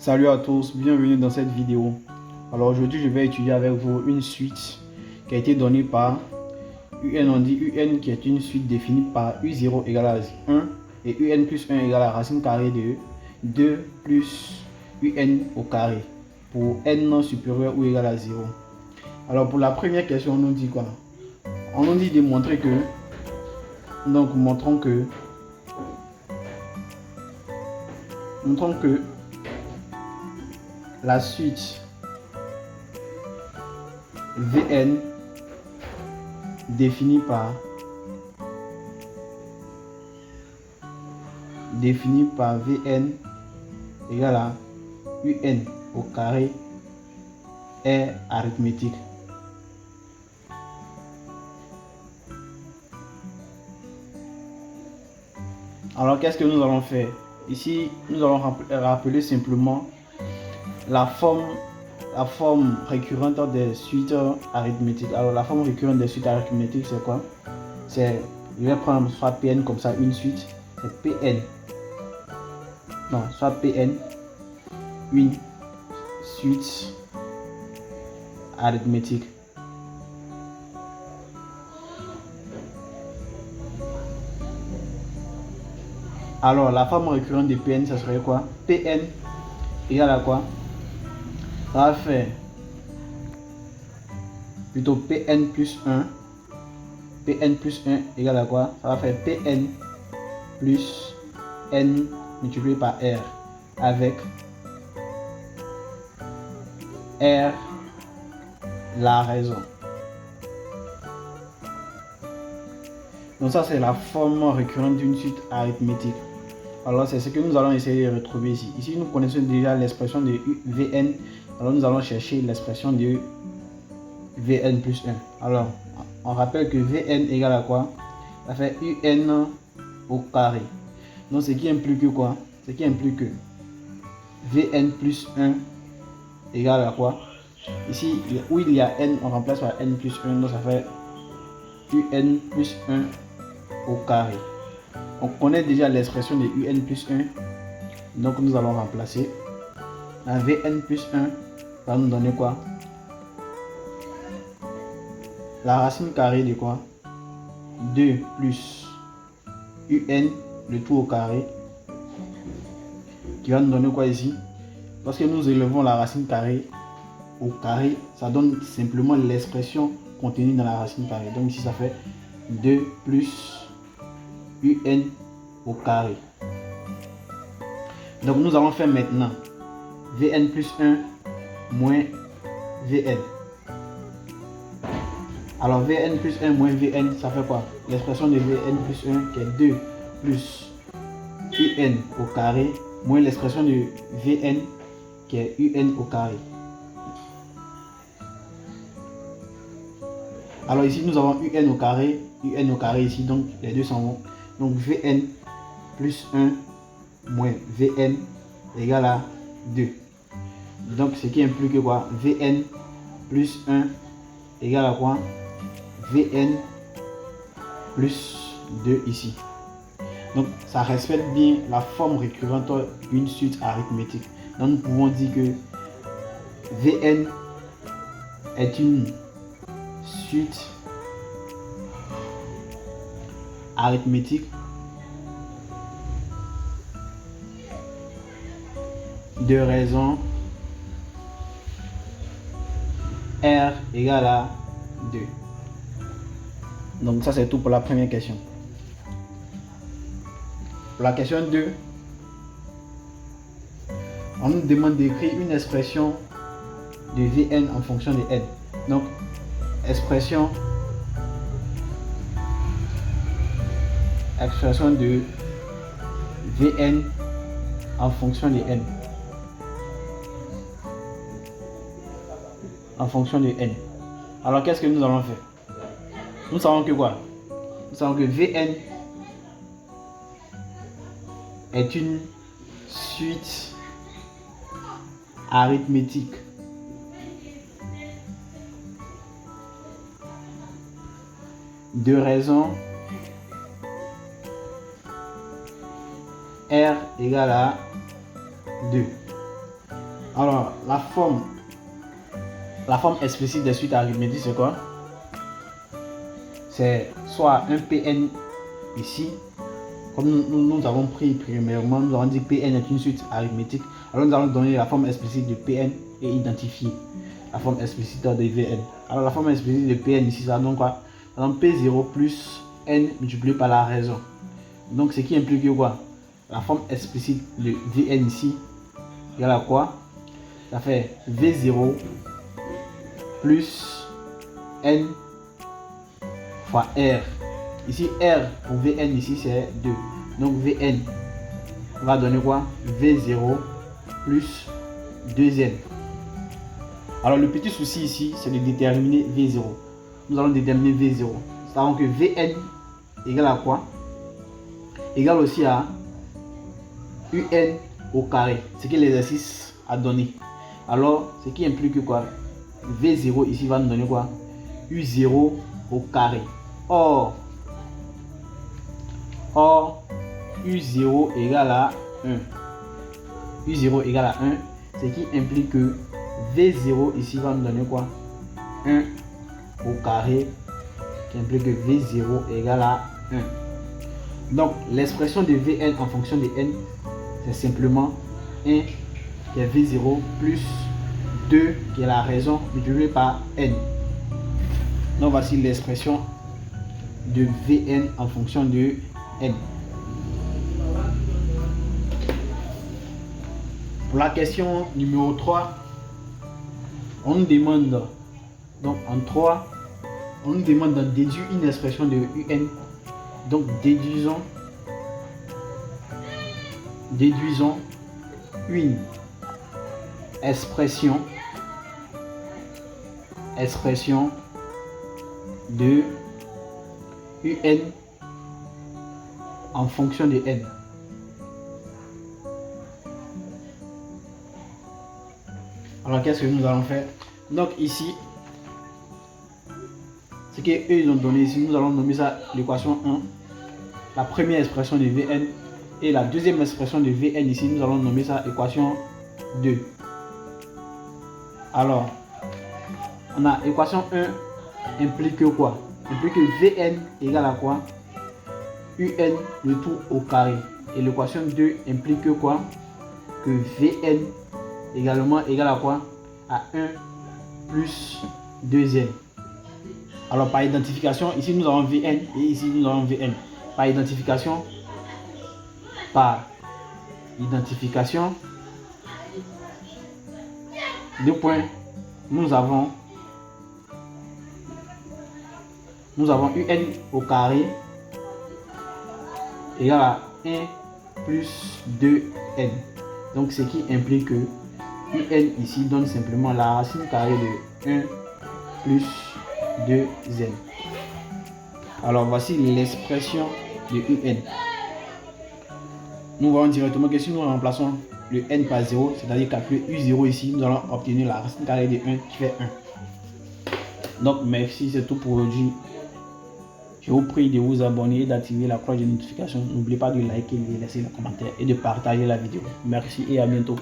Salut à tous, bienvenue dans cette vidéo. Alors aujourd'hui je vais étudier avec vous une suite qui a été donnée par UN. On dit UN qui est une suite définie par U0 égale à 1 et UN plus 1 égale à racine carrée de 2 plus UN au carré pour n supérieur ou égal à 0. Alors pour la première question on nous dit quoi? On nous dit de montrer que, donc montrons que la suite Vn définie par Vn égale à Un au carré est arithmétique. Alors qu'est-ce que nous allons faire? Ici, nous allons rappeler simplement la forme récurrente des suites arithmétiques. Alors la forme récurrente des suites arithmétiques, c'est quoi? Je vais prendre soit Pn comme ça, une suite, c'est Pn. Non, soit Pn, une suite arithmétique. Alors la forme récurrente de Pn, ça serait quoi? Pn égale à quoi? Ça va faire plutôt Pn plus 1. Pn plus 1 égale à quoi? Ça va faire Pn plus n multiplié par r avec r la raison. Donc ça c'est la forme récurrente d'une suite arithmétique. Alors c'est ce que nous allons essayer de retrouver ici. Ici nous connaissons déjà l'expression de Vn. Alors nous allons chercher l'expression de Vn plus 1. Alors on rappelle que Vn égale à quoi? Ça fait Un au carré. Donc ce qui implique que quoi? Ce qui implique que Vn plus 1 égale à quoi? Ici où il y a n, on remplace par n plus 1. Donc ça fait Un plus 1 au carré. On connaît déjà l'expression de Un plus 1. Donc nous allons remplacer. La Vn plus 1 va nous donner quoi? La racine carrée de quoi? 2 plus Un, le tout au carré, qui va nous donner quoi ici? Lorsque nous élevons la racine carrée au carré, ça donne simplement l'expression contenue dans la racine carrée. Donc ici ça fait 2 plus Un au carré. Donc nous allons faire maintenant Vn plus 1 moins Vn. Alors Vn plus 1 moins Vn, ça fait quoi? L'expression de Vn plus 1 qui est 2 plus Un au carré moins l'expression de Vn qui est Un au carré. Alors ici nous avons Un au carré ici, donc les deux s'en vont. Donc Vn plus 1 moins Vn égale à 2. Donc ce qui implique quoi? Vn plus 1 égale à quoi? Vn plus 2 ici. Donc ça respecte bien la forme récurrente d'une suite arithmétique. Donc nous pouvons dire que Vn est une suite arithmétique de raison r égale à 2. Donc ça c'est tout pour la première question. Pour la question 2, on nous demande d'écrire une expression de Vn en fonction de n. Donc expression de Vn en fonction de n. En fonction de n. Alors qu'est-ce que nous allons faire? Nous savons que quoi? Nous savons que Vn est une suite arithmétique de raison R égale à 2. Alors, la forme explicite des suites arithmétiques, c'est quoi? C'est soit un Pn ici, comme nous avons pris premièrement, nous avons dit que Pn est une suite arithmétique. Alors nous allons donner la forme explicite de Pn et identifier la forme explicite de Vn. Alors la forme explicite de Pn ici, ça donne quoi? Ça donne P0 plus n multiplié par la raison. Donc ce qui implique quoi? La forme explicite de Vn ici égale à quoi? Ça fait V0 plus n fois R. Ici R pour Vn ici c'est 2. Donc Vn va donner quoi? V0 plus 2n. Alors le petit souci ici c'est de déterminer V0. Nous allons déterminer V0. Nous savons que Vn égale à quoi? Égale aussi à Un au carré. Ce que l'exercice a donné. Alors ce qui implique quoi? V0 ici va nous donner quoi? U0 au carré. Or U0 égale à 1. U0 égale à 1, ce qui implique que V0 ici va nous donner quoi? 1 au carré, qui implique que V0 égale à 1. Donc l'expression de Vn en fonction de n, c'est simplement 1 qui est V0 plus 2 qui est la raison multiplié par n. Donc voici l'expression de Vn en fonction de n. Pour la question numéro 3, on nous demande, donc en 3, on nous demande de déduire une expression de Un. Donc déduisons une expression de Un en fonction de n. Alors qu'est-ce que nous allons faire? Donc ici, ce qu'ils ont donné ici, nous allons nommer ça l'équation 1, la première expression de Vn, et la deuxième expression de Vn ici, nous allons nommer ça équation 2. Alors, on a équation 1 implique quoi? Implique que Vn égale à quoi? Un le tout au carré. Et l'équation 2 implique quoi? Que Vn également égale à quoi? À 1 plus 2n. Alors par identification, ici nous avons Vn et ici nous avons Vn. Par identification, deux points, nous avons Un au carré égale à 1 plus 2n. Donc ce qui implique que Un ici donne simplement la racine carrée de 1 plus 2n. Alors voici l'expression de Un. Nous voyons directement que si nous remplaçons le n par 0, c'est-à-dire calculer U0 ici, nous allons obtenir la racine carrée de 1 qui fait 1. Donc merci, c'est tout pour aujourd'hui. Je vous prie de vous abonner et d'activer la cloche de notification. N'oubliez pas de liker, de laisser le commentaire et de partager la vidéo. Merci et à bientôt.